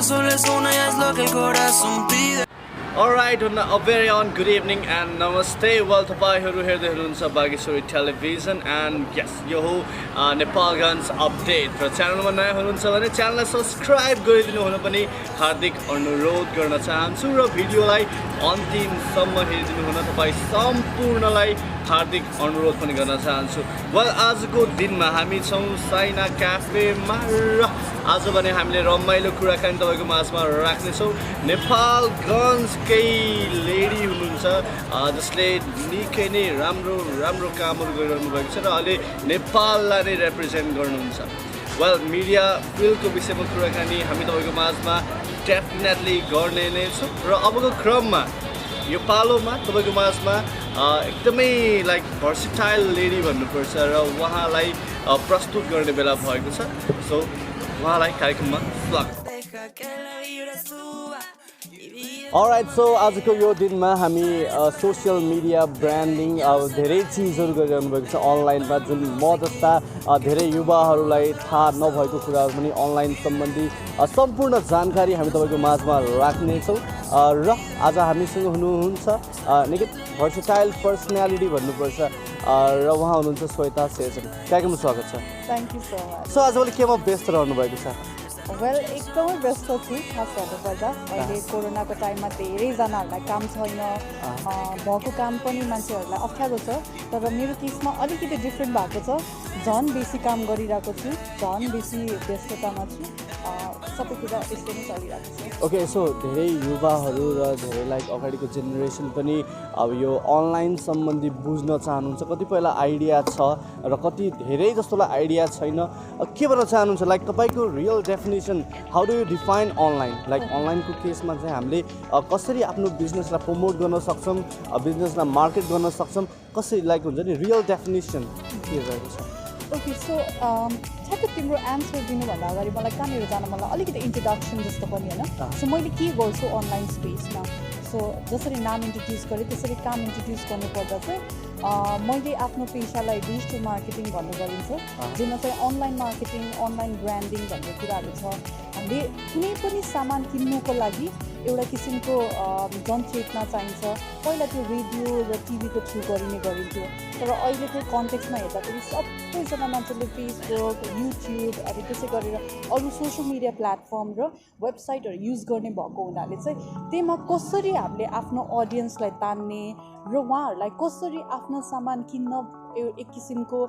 corazón le suena y es lo que el corazón pide. Alright, a very good evening and namaste. Well, तपाईहरु हेर्दै हुनुहुन्छ Bageshwari television and yes, यो हो Nepalgunj update र च्यानलमा नयाँ हुनुहुन्छ भने च्यानललाई सब्स्क्राइब गरिदिनु हुन पनि हार्दिक अनुरोध गर्न चाहन्छु र भिडियोलाई अन्तिमसम्म हेरिदिनु हुन तपाई सम्पूर्णलाई हार्दिक अनुरोध पनि गर्न चाहन्छु। वेल, आजको दिनमा हामी छौं साइना क्याफेमा र आज भने हामीले रमाइलो कुराकानी तपाईको माझमा राख्ने छौं। नेपालगञ्जकै लेडी हुनुहुन्छ जसले निकै नै राम्रो कामहरु गरिरहनु भएको छ र अहिले नेपाललाई नै रिप्रेजेन्ट गर्नुहुन्छ। वेल, मिडिया फिल्डको विषयमा कुराकानी हामी तपाईको माझमा डेफिनेटली गर्ने नै छौं र अबको क्रममा यो पालोमा तपाईको माझमा एकदमै लाइक भर्सिटाइल लेडी भन्नुपर्छ र उहाँलाई प्रस्तुत गर्ने बेला भएको छ। सो उहाँलाई कार्यक्रममा स्वागत। अलराइट, सो आजको यो दिनमा हामी सोसियल मिडिया ब्रान्डिङ धेरै चिजहरू गरिरहनु भएको छ अनलाइनमा, जुन म जस्ता धेरै युवाहरूलाई थाहा नभएको कुराहरू पनि अनलाइन सम्बन्धी सम्पूर्ण जानकारी हामी तपाईँको माझमा राख्नेछौँ र आज हामीसँग हुनुहुन्छ निकै भर्सिटाइल पर्सनालिटी भन्नुपर्छ र उहाँ हुनुहुन्छ श्वेता शेरचन। कार्यक्रममा स्वागत छ। Thank you so much. So आजभोलि केमा व्यस्त रहनु भएको छ? वेल, एकदमै व्यस्त छु। खास गर्नुपर्दा अहिले कोरोनाको टाइममा धेरैजनाहरूलाई काम छैन, भएको काम पनि मान्छेहरूलाई अप्ठ्यारो छ, तर मेरो केसमा अलिकति डिफ्रेन्ट भएको छ। झन् बेसी काम गरिरहेको छु, झन् बेसी व्यस्ततामा छु, सबै कुरा यस्तो नै चलिरहेको छ। ओके, सो धेरै युवाहरू र धेरै लाइक अगाडिको जेनेरेसन पनि अब यो अनलाइन सम्बन्धी बुझ्न चाहनुहुन्छ। कतिपयलाई आइडिया छ र कति धेरै जस्तोलाई आइडिया छैन। के भन्न चाहनुहुन्छ, लाइक तपाईँको real definition, how do you define online? Like अनलाइनको केसमा चाहिँ हामीले कसरी आफ्नो बिजनेसलाई प्रमोट गर्न सक्छौँ, बिजनेसलाई मार्केट गर्न सक्छौँ, कसरी लाइक हुन्छ नि रियल डेफिनेसन के रहेको छ? ओके, सो ठ्याक्क तिम्रो एन्सर दिनुभन्दा अगाडि मलाई कहाँनिर जान मलाई अलिकति इन्ट्रोडक्सन जस्तो पनि होइन। सो मैले के गर्छु अनलाइन स्पेसमा, सो जसरी नाम इन्ट्रोड्युस गरेँ त्यसरी काम इन्ट्रोड्युस गर्नुपर्दा चाहिँ मैले आफ्नो पेसालाई डिजिटल मार्केटिङ भन्ने गरिन्छ, जुनमा चाहिँ अनलाइन मार्केटिङ, अनलाइन ब्रान्डिङ भन्ने कुराहरू छ। हामीले कुनै पनि सामान किन्नुको लागि एउटा किसिमको जनचेतना चाहिन्छ। पहिला त्यो रेडियो र टिभीको थ्रु गरिने गरिन्थ्यो, तर अहिलेको कन्टेक्स्टमा हेर्दाखेरि सबैजना मान्छेले फेसबुक, युट्युब अनि त्यसै गरेर अरू सोसियल मिडिया प्लेटफर्म र वेबसाइटहरू युज गर्ने भएको हुनाले चाहिँ त्यसमा कसरी हामीले आफ्नो अडियन्सलाई तान्ने र उहाँहरूलाई कसरी आफ्नो सामान किन्न एक किसिमको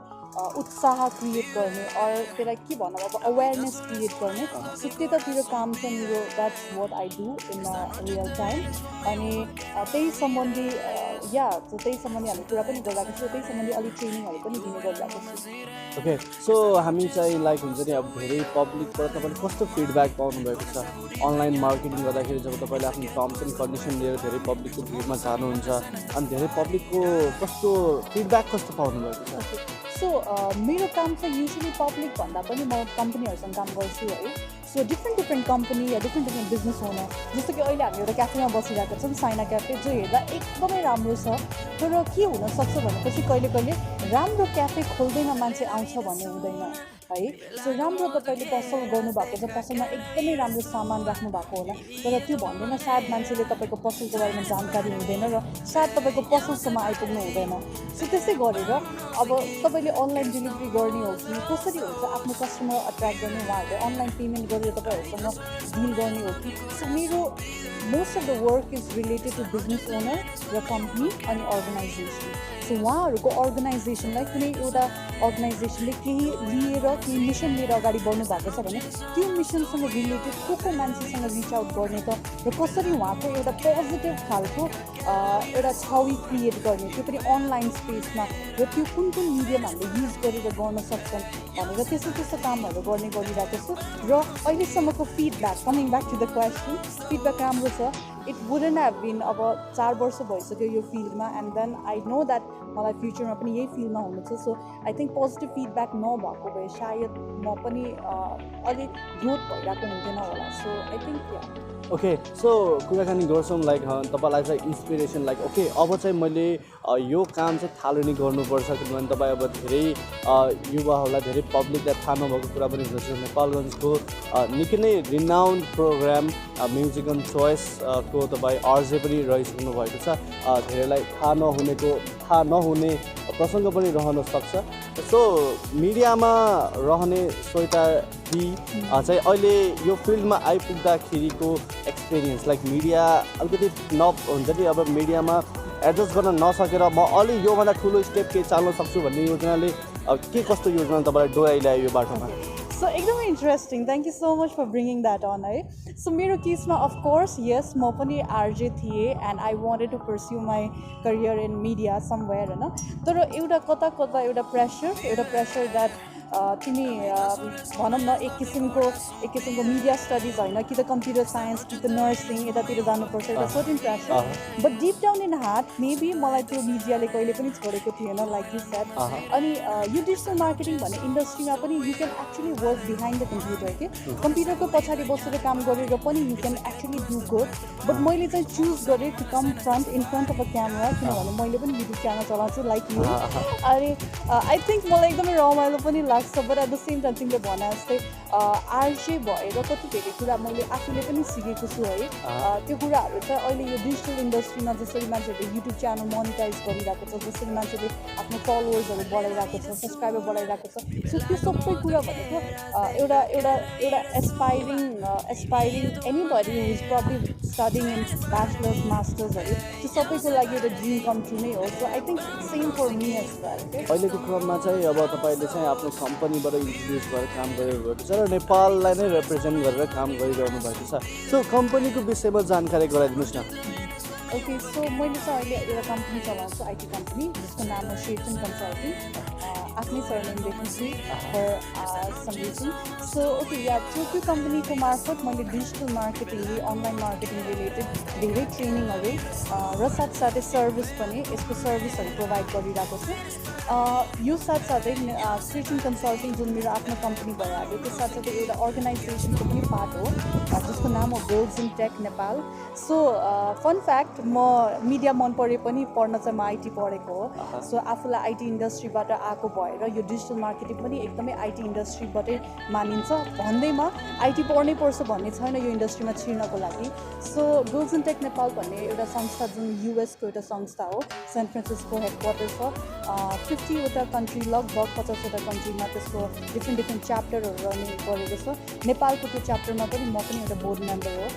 उत्साह क्रिएट गर्ने अर त्यसलाई के भनौँ अब अवेरनेस क्रिएट गर्ने, सो त्यतातिर काम चाहिँ मेरो that's what I do in real time. अनि त्यही सम्बन्धी हामी कुरा पनि गरिरहेको छु, त्यही सम्बन्धी अलिक ट्रेनिङहरू पनि दिने गरिरहेको छु। ओके, सो हामी चाहिँ लाइक हुन्छ नि अब धेरै पब्लिकबाट तपाईँले कस्तो फिडब्याक पाउनुभएको छ अनलाइन मार्केटिङ गर्दाखेरि? जब तपाईँले आफ्नो टर्म्स एन्ड कन्डिसन लिएर धेरै पब्लिकको भिडमा जानुहुन्छ अनि धेरै पब्लिकको कस्तो फिडब्याक कस्तो पाउनुभएको छ? सो मेरो काम चाहिँ युजली पब्लिक भन्दा पनि म कम्पनीहरूसँग काम गर्छु है। सो डिफ्रेन्ट कम्पनी या डिफ्रेन्ट बिजनेस ओनर, जस्तो कि अहिले हामी एउटा क्याफेमा बसिरहेको छौँ, साइना क्याफे, जो हेर्दा एकदमै राम्रो छ, तर के हुनसक्छ भनेपछि कहिले राम्रो क्याफे खोल्दैन मान्छे आउँछ भन्ने हुँदैन है। सो राम्रो तपाईँले पसल गर्नुभएको छ, पसलमा एकदमै राम्रो सामान राख्नु भएको होला, तर त्यो भन्दैन सायद मान्छेले तपाईँको पसलको बारेमा जानकारी हुँदैन र सायद तपाईँको पसलसम्म आइपुग्नु हुँदैन। सो त्यसै गरेर अब तपाईँले अनलाइन डेलिभरी गर्ने हो कि कसरी हुन्छ आफ्नो कस्टमर अट्र्याक्ट गर्ने, उहाँहरूले अनलाइन पेमेन्ट गरेर तपाईँहरूसँग डिल गर्ने हो कि। सो मेरो most of the work is related to business owner र कम्पनी अनि अर्गनाइजेसन। सो उहाँहरूको अर्गनाइजेसनलाई कुनै एउटा अर्गनाइजेसनले केही लिएर केही मिसन लिएर अगाडि बढ्नु भएको छ भने त्यो मिसनसँग रिलेटेड को मान्छेसँग रिच आउट गर्ने त र कसरी उहाँको एउटा पोजिटिभ खालको एउटा छवि क्रिएट गर्ने, त्यो पनि अनलाइन स्पेसमा, र त्यो कुन मिडियम हामीले युज गरेर गर्न सक्छन् भनेर त्यस्तो कामहरू गर्ने गरिरहेको छु। र अहिलेसम्मको feedback, coming back to the question, feedback राम्रो छ। इट वुडन्ट हेभ बिन अब 4 वर्ष भइसक्यो यो फिल्डमा and then I know that मलाई फ्युचरमा पनि यही फिल्डमा हुनु छ so I think positive feedback नभएको भए सायद म पनि अलिक ग्रोथ भइरहेको हुन्थेन होला so I think okay so कुराकानी गर्छौँ लाइक तपाईँलाई चाहिँ इन्सपिरेसन लाइक ओके अब चाहिँ मैले यो काम चाहिँ थालनी गर्नुपर्छ किनभने तपाईँ अब धेरै युवाहरूलाई धेरै पब्लिकलाई थाहा नभएको कुरा पनि हुन्छ नेपालगञ्जको निकै नै रिनाउन्ड प्रोग्राम म्युजिक एन्ड चोइसको तपाईँ आरजे पनि रहिसक्नु भएको छ धेरैलाई थाहा नहुने प्रसङ्ग पनि रहन सक्छ सो मिडियामा रहने श्वेता दी चाहिँ अहिले यो फिल्डमा आइपुग्दाखेरिको एक्सपिरियन्स लाइक मिडिया अलिकति हुन्छ नि अब मिडियामा एडजस्ट गर्न नसकेर म अलि योभन्दा ठुलो स्टेप केही चाल्न सक्छु भन्ने योजनाले के कस्तो योजना तपाईँलाई डोराइल्यायो यो बाटोमा सो एकदमै interesting thank you so much for bringing that on है सो मेरो केसमा अफकोर्स यस म पनि आरजे थिएँ and I wanted to pursue my career in media somewhere होइन तर एउटा कता एउटा प्रेसर द्याट तिमी भनौँ न एक किसिमको मिडिया स्टडिज होइन कि त कम्प्युटर साइन्स कि त नर्सिङ यतातिर जानुपर्छ एउटा certain pressure but deep down in heart maybe मलाई त्यो मिडियाले कहिले पनि छोडेको थिएन लाइक यु सेड अनि यो डिजिटल मार्केटिङ भन्ने इन्डस्ट्रीमा पनि you can actually work behind the computer के कम्प्युटरको पछाडि बसेर काम गरेर पनि you can actually do good but मैले चाहिँ चुज गरेँ to come in front of a camera किनभने मैले पनि युट्युब च्यानल चलाउँछु लाइक यु अनि आई थिङ्क मलाई एकदमै रमाइलो पनि लाग्छ but at the same time तिमीले भने जस्तै आरजे भएर कति धेरै कुरा मैले आफूले पनि सिकेको छु है त्यो कुराहरू चाहिँ अहिले यो डिजिटल इन्डस्ट्रीमा जसरी मान्छेहरूले युट्युब च्यानल मोनिटाइज गरिरहेको छ जसरी मान्छेले आफ्नो फलोवर्सहरू बढाइरहेको छ सब्सक्राइबर बढाइरहेको छ सो त्यो सबै कुरा भनेको एउटा aspiring anybody who is probably studying in bachelors मास्टर्सहरू त्यो सबैको लागि एउटा ड्रिम कम ट्रु नै हो so I think same for me as well अहिलेको क्रममा चाहिँ अब तपाईँले चाहिँ आफ्नो कम्पनीबाट इन्ट्रोड्युस भएर काम गरिरहेको छ र नेपाललाई नै रिप्रेजेन्ट गरेर काम गरिरहनु भएको छ सो कम्पनीको विषयमा जानकारी गराइदिनुहोस् न ओके सो मैले चाहिँ अहिले एउटा कम्पनी चलाउँछु आइटी कम्पनी जसको नाम हो शेरचन कन्सल्टिङ आफ्नै सरनेमदेखि छु for some reason so okay या त्यो कम्पनीको मार्फत मैले digital marketing online marketing related धेरै ट्रेनिङहरू र साथसाथै सर्भिस पनि यसको सर्भिसहरू प्रोभाइड गरिरहेको छु यो साथसाथै शेरचन कन्सल्टिङ जुन मेरो आफ्नो कम्पनी भइहाल्यो त्यो साथसाथै एउटा अर्गनाइजेसनको पनि पार्ट हो जसको नाम हो girls in tech Nepal so fun fact म मिडिया मन परे पनि पढ्न चाहिँ म आइटी पढेको हो सो आफूलाई आइटी इन्डस्ट्रीबाट आएको भएर यो डिजिटल मार्केटिङ पनि एकदमै आइटी इन्डस्ट्रीबाटै मानिन्छ भन्दैमा आइटी पढ्नै पर्छ भन्ने छैन यो इन्डस्ट्रीमा छिर्नको लागि so girls in tech Nepal भन्ने एउटा संस्था जुन युएसको एउटा संस्था हो सेन फ्रान्सिस्को हेडक्वार्टर छ 50वटा कन्ट्री लगभग 50वटा कन्ट्रीमा त्यसको डिफ्रेन्ट च्याप्टरहरू रहने गरेको छ नेपालको त्यो च्याप्टरमा पनि म पनि एउटा बोर्ड मेम्बर हो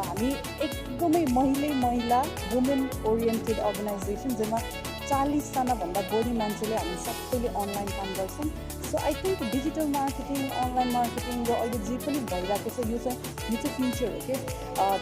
हामी एकदमै महिला वुमेन ओरिएन्टेड अर्गनाइजेसन जेमा 40जनाभन्दा बढी मान्छेले हामी सबैले अनलाइन काम गर्छौँ so I think digital marketing online marketing र अहिले जे पनि भइरहेको छ यो चाहिँ फ्युचर हो कि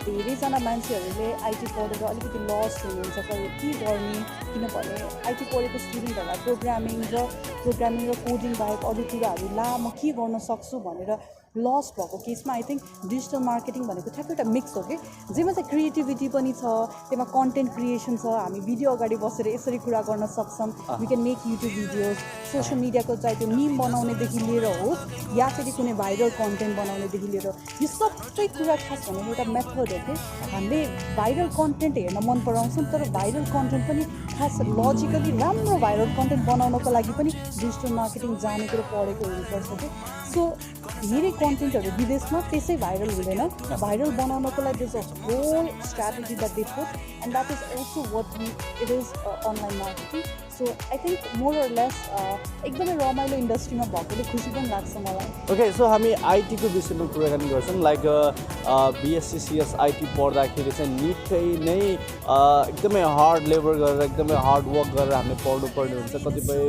धेरैजना मान्छेहरूले आइटी पढेर अलिकति लस हुनुहुन्छ तर के गर्ने किनभने आइटी पढेको स्टुडेन्टहरूलाई प्रोग्रामिङ र कोडिङ बाहेक अरू कुराहरू ला म के गर्न सक्छु भनेर लस भएको केसमा आई थिङ्क डिजिटल मार्केटिङ भनेको ठ्याक्कै एउटा मिक्स हो कि जेमा चाहिँ क्रिएटिभिटी पनि छ त्यसमा कन्टेन्ट क्रिएसन छ हामी भिडियो अगाडि बसेर यसरी कुरा गर्न सक्छौँ we can make YouTube videos social मिडियाको चाहिँ त्यो मिम बनाउनेदेखि लिएर होस् या फेरि कुनै भाइरल कन्टेन्ट बनाउनेदेखि लिएर यो सबै कुरा खास भनेको एउटा मेथड हो कि हामीले भाइरल कन्टेन्ट हेर्न मन पराउँछौँ तर भाइरल कन्टेन्ट पनि खास लजिकली राम्रो भाइरल कन्टेन्ट बनाउनको लागि पनि डिजिटल मार्केटिङ जानेको र पढेको हुनुपर्छ कि सो धेरै कन्टेन्टहरू विदेशमा त्यसै भाइरल हुँदैन भाइरल बनाउनको लागि there is a whole strategy that they put and that is also what it is online marketing so I think more or less एकदमै रमाइलो इन्डस्ट्रीमा भएकोले खुसी पनि लाग्छ मलाई ओके सो हामी आइटीको विषयमा कुराकानी गर्छौँ लाइक बिएससी सिएस आइटी पढ्दाखेरि चाहिँ निकै नै एकदमै हार्ड लेबर गरेर एकदमै हार्ड वर्क गरेर हामीले पढ्नुपर्ने हुन्छ कतिपय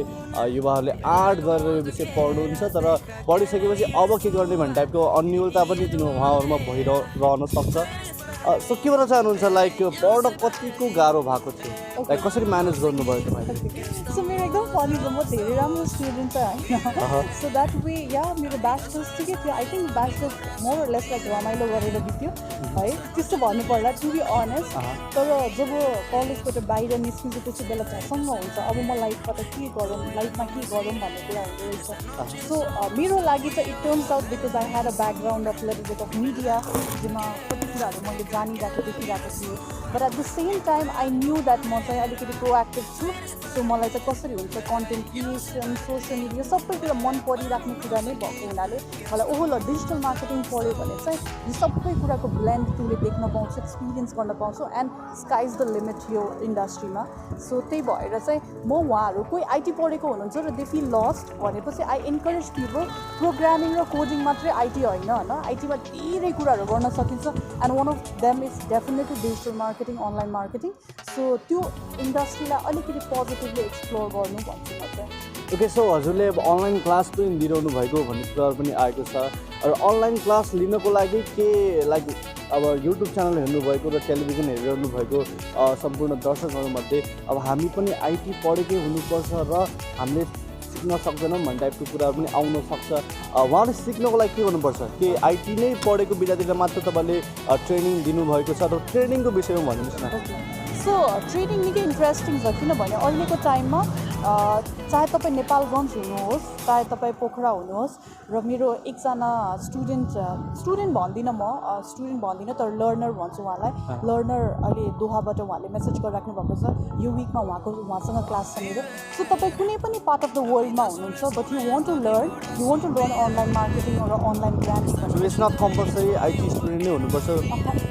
युवाहरूले आर्ट गरेर यो विषय पढ्नुहुन्छ तर पढिसकेपछि अब के गर्ने भन्ने टाइपको अन्यलता पनि उहाँहरूमा भइरहन सक्छ सो के भन्न चाहनुहुन्छ लाइक पढ्न कतिको गाह्रो भएको थियो लाइक कसरी म्यानेज गर्नुभयो तपाईँले सो मेरो एकदम फनी छ म धेरै राम्रो स्टुडेन्ट चाहिँ होइन सो द्याट वे या मेरो ब्याचलर्स ठिकै थियो I think bachelors more less like रमाइलो गरेर बित्यो है त्यस्तो भन्नुपर्दा टु बी अनेस्ट तर जब कलेजबाट बाहिर निस्किन्छ त्यति बेला झसङ्ग हुन्छ अब म लाइफबाट के गरौँ लाइफमा के गरौँ भन्ने कुरा हुँदो रहेछ सो मेरो लागि चाहिँ it turns out because I had a background of little bit of media जेमा कति कुराहरू मैले जानिरहेको देखिरहेको थिएँ but at the same time I knew that म चाहिँ अलिकति प्रोएक्टिभ छु सो मलाई चाहिँ कसरी हुन्छ कन्टेन्ट क्रिएसन सोसियल मिडिया सबै कुरा मन परिराख्ने कुरा नै भएको हुनाले मलाई ओहो ल डिजिटल मार्केटिङ पढ्यो भने चाहिँ यो सबै कुराको ब्लेन्ड तिमीले देख्न पाउँछौ एक्सपिरियन्स गर्न पाउँछौ एन्ड स्काइज द लिमिट यो इन्डस्ट्रीमा सो त्यही भएर चाहिँ म उहाँहरू कोही आइटी पढेको हुनुहुन्छ र दे फिल लस्ट भनेपछि आई इन्करेज पिपल प्रोग्रामिङ र कोडिङ मात्रै आइटी होइन आइटीमा धेरै कुराहरू गर्न सकिन्छ and one of them is definitely digital marketing online marketing so त्यो इन्डस्ट्रीलाई अलिकति पोजिटिभली एक्सप्लोर गर्नु भन्छु म चाहिँ ओके सो हजुरले अब अनलाइन क्लास पनि दिइरहनु भएको भन्ने कुराहरू पनि आएको छ र अनलाइन क्लास लिनको लागि के लाइक अब युट्युब च्यानल हेर्नुभएको र टेलिभिजन हेरिरहनु भएको सम्पूर्ण दर्शकहरूमध्ये अब हामी पनि आइटी पढेकै हुनुपर्छ र हामीले सिक्न सक्दैनौँ भन्ने टाइपको कुराहरू पनि आउन सक्छ उहाँले सिक्नको लागि के गर्नुपर्छ के आइटी नै पढेको विद्यार्थीलाई मात्र तपाईँले ट्रेनिङ दिनुभएको छ र ट्रेनिङको विषयमा भनिदिनुहोस् न सो ट्रेनिङ निकै इन्ट्रेस्टिङ छ किनभने अहिलेको टाइममा चाहे तपाईँ नेपालगञ्ज हुनुहोस् चाहे तपाईँ पोखरा हुनुहोस् र मेरो एकजना स्टुडेन्ट भन्दिनँ स्टुडेन्ट भन्दिनँ तर लर्नर भन्छु उहाँलाई लर्नर अहिले दोहाबाट उहाँले मेसेज गरिराख्नु भएको छ यो विकमा उहाँसँग क्लास छ मेरो सो तपाईँ कुनै पनि पार्ट अफ द वर्ल्डमा हुनुहुन्छ but you want to learn online marketing र online brand it's not compulsory IT student नै हुनुपर्छ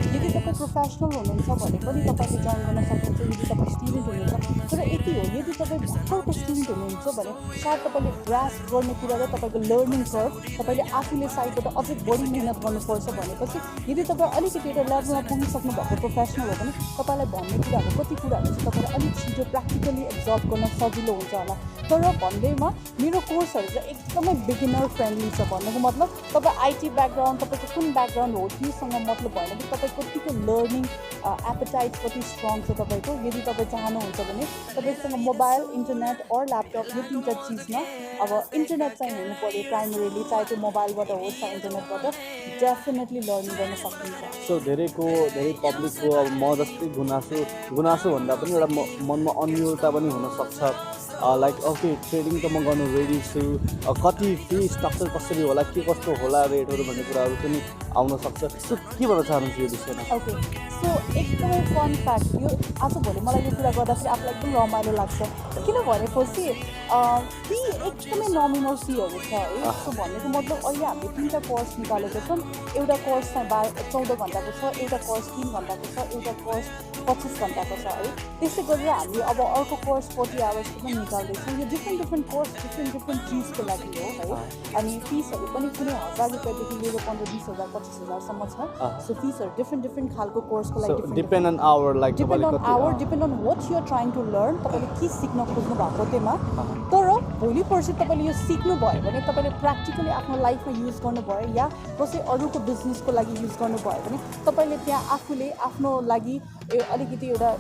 यदि तपाईँ प्रोफेसनल हुनुहुन्छ भने पनि तपाईँले जोइन गर्न सक्नुहुन्छ यदि तपाईँ स्टुडेन्ट हुनुहुन्छ तर यति हो यदि तपाईँ भर्खरको स्टुडेन्ट हुनुहुन्छ भने सायद तपाईँले ग्रास्प गर्ने कुरा र तपाईँको लर्निङ कर्भ तपाईँले आफूले साइडबाट अझै बढी मिहिनेत गर्नुपर्छ भनेपछि यदि तपाईँ अलिकति एउटा लेभलमा पुगिसक्नु भएको प्रोफेसनल हो भने तपाईँलाई भन्ने कुराहरू कति कुराहरू चाहिँ तपाईँलाई अलिक छिटो प्र्याक्टिकली एब्जर्भ गर्न सजिलो हुन्छ होला तर भन्दैमा मेरो कोर्सहरू चाहिँ एकदमै बिगिनर फ्रेन्डली छ भन्नुको मतलब तपाईँ आइटी ब्याकग्राउन्ड तपाईँको कुन ब्याकग्राउन्ड हो त्योसँग मतलब भएन कि तपाईँ कतिको लर्निङ एपेटाइट कति स्ट्रङ छ तपाईँको यदि तपाईँ चाहनुहुन्छ भने तपाईँसँग मोबाइल इन्टरनेट अर ल्यापटप यो तिनवटा चिजमा अब इन्टरनेट चाहिँ हुनु पऱ्यो प्राइमरीली चाहे त्यो मोबाइलबाट होस् चाहे इन्टरनेटबाट डेफिनेटली लर्निङ गर्न सकिन्छ सो धेरै पब्लिकको अब म जस्तै गुनासो भन्दा पनि एउटा मनमा अन्योलता पनि हुनसक्छ लाइक ओके ट्रेडिङ त म गर्नु रेडी छु कति फी स्ट्रक्चर कसरी होला के कस्तो होला रेटहरू भन्ने कुराहरू पनि आउन सक्छ सो के भन्न चाहनुहुन्छ यो विषयमा ओके सो एकदमै फन फ्याक्ट यो आजभोलि मलाई यो कुरा गर्दाखेरि आफूलाई एकदम रमाइलो लाग्छ किन भनेपछि फी एकदमै नमिनल फीहरू छ है सो भन्नेको मतलब अहिले हामीले तिनवटा कोर्स निकालेको छौँ एउटा कोर्स चाहिँ 14 घन्टाको छ एउटा कोर्स 3 घन्टाको छ एउटा कोर्स 25 घन्टाको छ है त्यसै गरेर हामीले अब अर्को कोर्स 40 आवर्सको पनि निकाल्दैछौँ यो डिफ्रेन्ट कोर्स डिफ्रेन्ट चिजको लागि हो है अनि फिसहरू पनि कुनै 1000 रुपियाँदेखि लिएर 15-20,000 25,000सम्म छ सो फिसहरू डिफ्रेन्ट खालको कोर्सको लागि depend on our like depend on what you are trying to learn तपाईँले के सिक्न खोज्नु भएको त्यसमा तर भोलि पर्सि तपाईँले यो सिक्नुभयो भने तपाईँले प्र्याक्टिकली आफ्नो लाइफमा युज गर्नुभयो या कसै अरूको बिजनेसको लागि युज गर्नुभयो भने तपाईँले त्यहाँ आफूले आफ्नो लागि अलिकति एउटा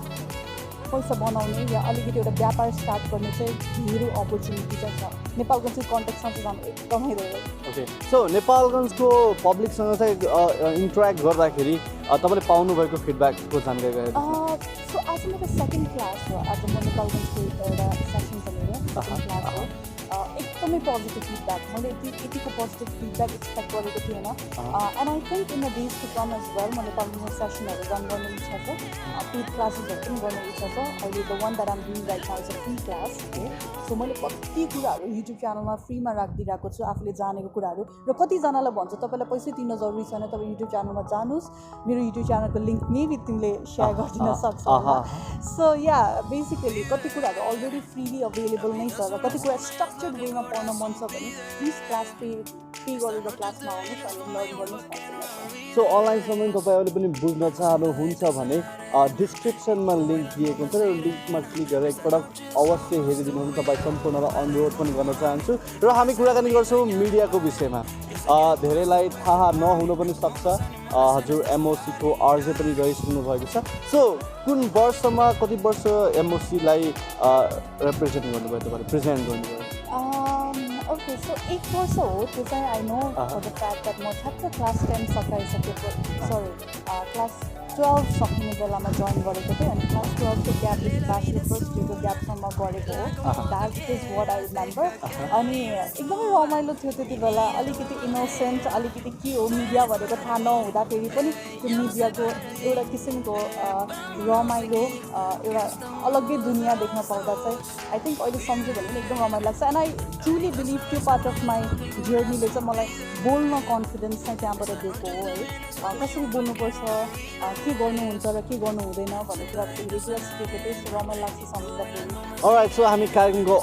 पैसा बनाउने या अलिकति एउटा व्यापार स्टार्ट गर्ने चाहिँ धेरै अपर्च्युनिटी चाहिँ छ नेपालगञ्जको कन्टेक्समा चाहिँ जानु एकदमै धेरै ओके सो नेपालगञ्जको पब्लिकसँग चाहिँ इन्टरेक्ट गर्दाखेरि तपाईँले पाउनुभएको फिडब्याकको जानकारी सो आज मेरो सेकेन्ड क्लास हो आज म नेपालगञ्जको एउटा सेसन छ मेरो सेकेन्ड क्लास हो एकदमै पोजिटिभ फिडब्याक मैले यतिको पोजिटिभ फिडब्याक एक्सपेक्ट गरेको थिएन and I think in the days to come as well म नेपालगञ्जमा सेसनहरू रन गर्ने इच्छा छ पेड क्लासेसहरू पनि गर्ने इच्छा छ अहिले the one that I'm doing right now is a free class हो सो मैले कति कुराहरू युट्युब च्यानलमा फ्रीमा राखिदिइरहेको छु आफूले जानेको कुराहरू र कतिजनालाई भन्छु तपाईँलाई पैसै दिन जरुरी छैन तपाईँ युट्युब च्यानलमा जानुहोस् मेरो युट्युब च्यानलको लिङ्क मेबी तिमीले सेयर गरिदिन सक्छौ सो या बेसिकली कति कुराहरू अलरेडी फ्रीली अभाइलेबल नै छ र कति कुरा स्ट्रक्चर्ड वेमा पढ्न मन छ भने प्लिज क्लास पे पे गरेर क्लासमा आउनुहोस् अनि लर्न गर्नुहोस् भन्छु। सो अनलाइनसम्म तपाईँहरूले पनि बुझ्न चाहनुहुन्छ भने डिस्क्रिप्सनमा लिङ्क दिएको हुन्छ र लिङ्कमा क्लिक गरेर एकपटक अवश्य हेरिदिनु हुन तपाईँ सम्पूर्णलाई अनुरोध पनि गर्न चाहन्छु। र हामी कुराकानी गर्छौँ मिडियाको विषयमा। धेरैलाई थाहा नहुन पनि सक्छ हजुर एमओसीको आरजे पनि रहिसक्नु भएको छ। सो कुन वर्षमा कति वर्ष एमओसीलाई रिप्रेजेन्ट गर्नुभयो तपाईँले प्रेजेन्ट गर्नुभयो? ओके सो 1 वर्ष हो त्यो चाहिँ I know for the fact that म ठ्याक्क क्लास 10 क्लास 12 सकिने बेलामा जोइन गरेको थिएँ अनि क्लास 12 को ग्यापदेखि ब्याचलर फर्स्ट इयरको ग्यापसम्म गरेको हो। That is what I remember. अनि एकदमै रमाइलो थियो त्यति बेला, अलिकति इनोसेन्ट, अलिकति के हो मिडिया भनेको थाहा नहुँदाखेरि पनि त्यो मिडियाको एउटा किसिमको रमाइलो एउटा अलग्गै दुनियाँ देख्न पाउँदा चाहिँ आई थिङ्क अहिले सम्झ्यो भने पनि एकदम रमाइलो लाग्छ। एन्ड आई ट्रुली बिलिभ त्यो पार्ट अफ माई जर्नीले चाहिँ मलाई बोल्न कन्फिडेन्स चाहिँ त्यहाँबाट दिएको हो है। कसरी बोल्नुपर्छ, के गर्नुहुन्छ र के गर्नु हुँदैन भन्ने कुरा धेरै कुरा सिकेको थिएँ। रमाइलो लाग्छ सम्झँदाखेरि। अलराइट, सो हामी कार्यक्रमको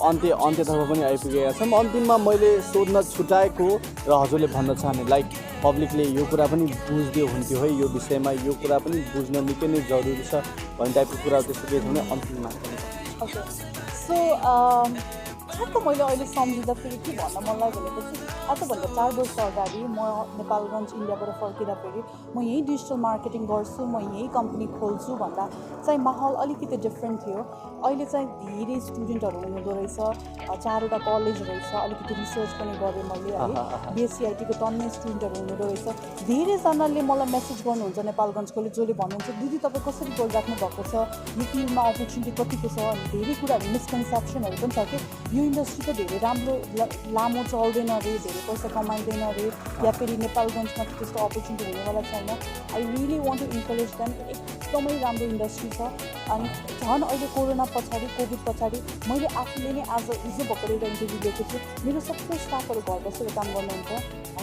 अन्त्यतर्फ पनि आइपुगेका छौँ। अन्तिममा मैले सोध्न छुटाएको र हजुरले भन्न चाहने लाइक पब्लिकले यो कुरा पनि बुझ्दियो हुन्थ्यो है, यो विषयमा यो कुरा पनि बुझ्न निकै नै जरुरी छ भन्ने टाइपको कुरा त्यस्तो के छ भने अन्तिममा। ओके सो ठ्याक्क मैले अहिले सम्झिँदाखेरि के भन्न मन लाग्यो भनेपछि आजभन्दा 4 वर्ष अगाडि म नेपालगञ्ज इन्डियाबाट फर्किँदाखेरि म यहीँ डिजिटल मार्केटिङ गर्छु, म यहीँ कम्पनी खोल्छु भन्दा चाहिँ माहौल अलिकति डिफ्रेन्ट थियो। अहिले चाहिँ धेरै स्टुडेन्टहरू हुनुहुँदो रहेछ, 4वटा कलेज रहेछ, अलिकति रिसर्च पनि गरेँ मैले है। बिएससिआइटीको टन्नै स्टुडेन्टहरू हुनुहुँदो रहेछ। धेरैजनाले मलाई मेसेज गर्नुहुन्छ नेपालगञ्जकोले, जसले भन्नुहुन्छ दिदी तपाईँ कसरी गरिराख्नु भएको छ, यो फिल्डमा अपर्च्युनिटी कतिको छ। अनि धेरै कुराहरू मिसकन्सेप्सनहरू पनि छ कि यो इन्डस्ट्री त धेरै राम्रो लामो चल्दैन अरे, धेरै पैसा कमाइँदैन अरे, या फेरि नेपालगञ्जमा त्यस्तो अपर्च्युनिटी हुनेवाला छैन। I really want to encourage them. एकदमै राम्रो इन्डस्ट्री छ। अनि झन् अहिले कोरोना पछाडि, कोभिड पछाडि मैले आफूले नै आज हिजो भर्खर एउटा इन्टरभ्यू दिएको छु, मेरो सबै स्टाफहरू घर बसेर काम गर्नुहुन्छ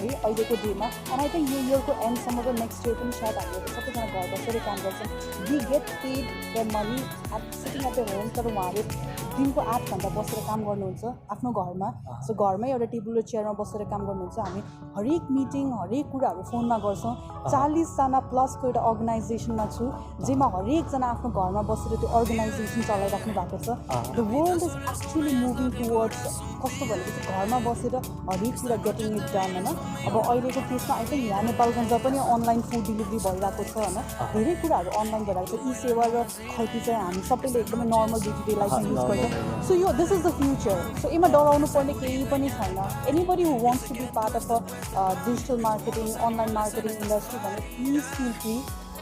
है अहिलेको डेमा। एन्ड आई थिङ्क यो इयरको एन्डसम्म र नेक्स्ट इयर पनि सायद हामीहरू सबैजना घर बसेर काम गर्छौँ। We get paid the money at sitting at the home. तर उहाँहरू दिनको 8 घन्टा बसेर काम गर्नुहुन्छ आफ्नो घरमा। सो घरमै एउटा टेबल र चेयरमा बसेर काम गर्नुहुन्छ। हामी हरेक मिटिङ हरेक कुराहरू फोनमा गर्छौँ। 40जना प्लसको एउटा अर्गनाइजेसनमा छु जेमा हरेकजना आफ्नो घरमा बसेर त्यो अर्गनाइजेसन चलाइराख्नु भएको छ। The world is actually moving towards कस्तो भनेपछि घरमा बसेर हरेक कुरा गेटिङ इट डन होइन। अब अहिलेको केसमा आई थिङ्क यहाँ नेपालगञ्जमा पनि अनलाइन फुड डेलिभरी भइरहेको छ होइन। धेरै कुराहरू अनलाइन भइरहेको छ। ई सेवा र खल्ती चाहिँ हामी सबैले एकदमै नर्मल डे टु डे लाइफमा युज गर्छौँ। सो यो this is the future. So यसमा डराउनु पर्ने केही पनि छैन। Anybody who wants to be part of a digital marketing online marketing industry भने प्लिज फिल फ्री।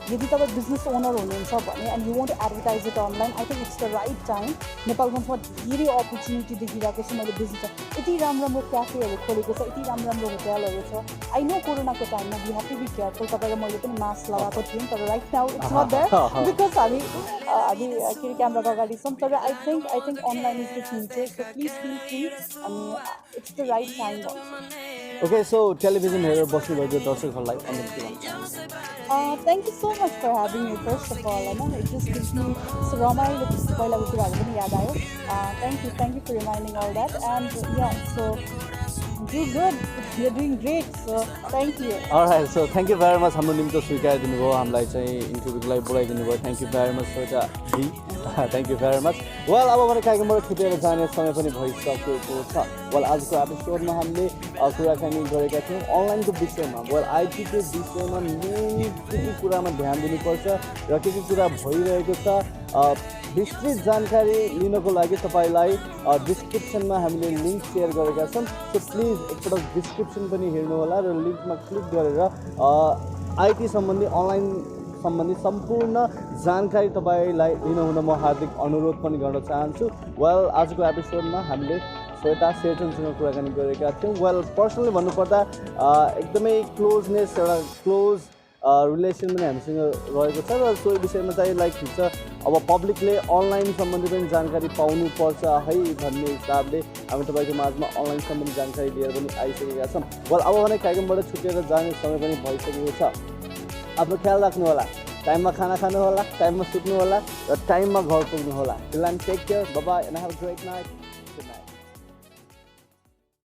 यदि तपाईँ बिजनेस ओनर हुनुहुन्छ भने and you want to advertise it online I think it's the right time. नेपालगञ्जमा धेरै opportunity देखिरहेको छु मैले। बिजनेस यति राम्रो राम्रो क्याफेहरू खोलेको छ, यति राम्रो राम्रो होटलहरू छ। आई नो कोरोनाको टाइममा we have to be careful. तपाईँ र मैले पनि मास्क लगाएको थियौँ, तर right now it's not there because हामी के अरे क्यामेराको अगाडि छौँ। तर I think online is the future. So please feel free अनि it's the right time. Okay, so television हेरेर बस्नुभएको दर्शकहरूलाई अनुरोध के भन्छ? Thank you so much for having me first of all. It just gives me रमाइलो पहिलाको कुराहरू पनि याद आयो। Thank you for reminding all that. And yeah, so do good. You're doing great. So thank you. Alright, so thank you very much. हाम्रो निम्ति स्वीकारिदिनु भयो, हामीलाई चाहिँ इन्टरभ्यूको लागि बोलाइदिनु भयो। थ्याङ्क यू भेरी मच सोचा जी। Thank you very much. Well अब भने कार्यक्रमबाट छुटेर जाने समय पनि भइसकेको छ। वेल आजको एपिसोडमा हामीले कुराकानी गरेका थियौँ अनलाइनको विषयमा। वेल आइटीको विषयमा मेन के कुरामा ध्यान दिनुपर्छ र के कुरा भइरहेको छ विस्तृत जानकारी लिनको लागि तपाईँलाई डिस्क्रिप्सनमा हामीले लिङ्क सेयर गरेका छौँ। सो प्लिज एकपटक डिस्क्रिप्सन पनि हेर्नुहोला र लिङ्कमा क्लिक गरेर आइटी सम्बन्धी अनलाइन सम्बन्धी सम्पूर्ण जानकारी तपाईँलाई लिनुहुन म हार्दिक अनुरोध पनि गर्न चाहन्छु। वेल आजको एपिसोडमा हामीले श्वेता शेरचनसँग कुराकानी गरेका थियौँ। वेल पर्सनली भन्नुपर्दा एकदमै क्लोजनेस एउटा क्लोज रिलेसन पनि हामीसँग रहेको छ र सो विषयमा चाहिँ लाइक हुन्छ अब पब्लिकले अनलाइन सम्बन्धी पनि जानकारी पाउनुपर्छ है भन्ने हिसाबले हामी तपाईँको माझमा अनलाइन सम्बन्धी जानकारी लिएर पनि आइसकेका छौँ। वेल अब भने कार्यक्रमबाट छुटेर जाने समय पनि भइसकेको छ। आफ्नो ख्याल राख्नु होला, टाइममा खाना खानु होला, टाइममा सुत्नु होला र टाइममा घर पुग्नु होला। Till then take care, bye bye and have a great night.